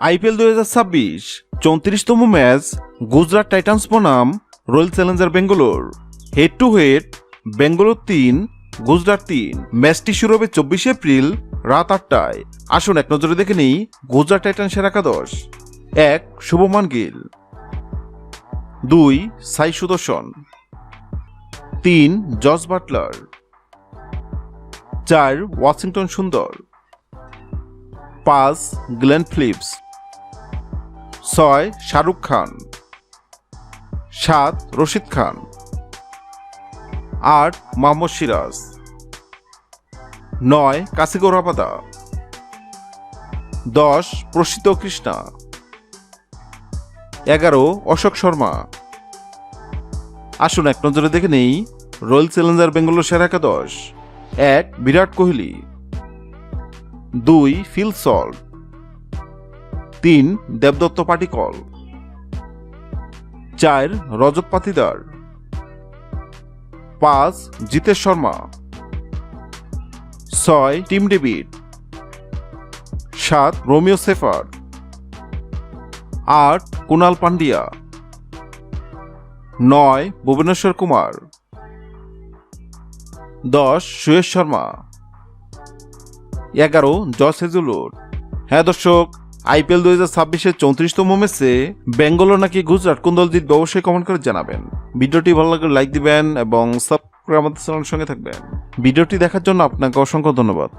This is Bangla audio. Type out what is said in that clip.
আইপিএল 2026 34তম ম্যাচ গুজরাট টাইটান্স বনাম royal Challenger Bangalore. Head to head Bangalore 3 Gujarat 3। ম্যাচটি শুরু হবে 24 এপ্রিল রাত 8টায়। আসুন এক নজরে দেখে নিই গুজরাট টাইটান্সের একাদশ। 1 শুভমান গিল, 2 সাই সুদর্শন, 3 জস বাটলার, 4 ওয়াশিংটন সুন্দর, 5 Glenn Phillips, 6 Shahrukh Khan, 7 Rashid Khan, 8 Mohammad Siraj, 9 কাসিগো Rabada, 10 প্রসিদ্ধ কৃষ্ণা, 11 অশোক শর্মা। আসুন এক নজরে দেখে নেই রয়্যাল চ্যালেঞ্জার বেঙ্গালোর সেরা একাদশ। 1 বিরাট কোহলি, 2 ফিল সল্ট, 3 দেবদত্ত Padikkal, 4 Rajat Patidar, 5 Jitesh Sharma, 6 Tim David, 7 Romario Shepherd, 8 Krunal Pandya, 9 Bhuvneshwar Kumar, 10 Suyash Sharma, 11 Josh Hazlewood. হ্যাঁ দর্শক, আইপিএল 2026-এর 34তম ম্যাচে বেঙ্গালোর নাকি গুজরাট কোন দল জিতবে অবশ্যই কমেন্ট করে জানাবেন। ভিডিওটি ভালো লাগলে লাইক দিবেন এবং সাবস্ক্রাইব আমাদের চ্যানেলের সঙ্গে থাকবেন। ভিডিওটি দেখার জন্য আপনাকে অসংখ্য ধন্যবাদ।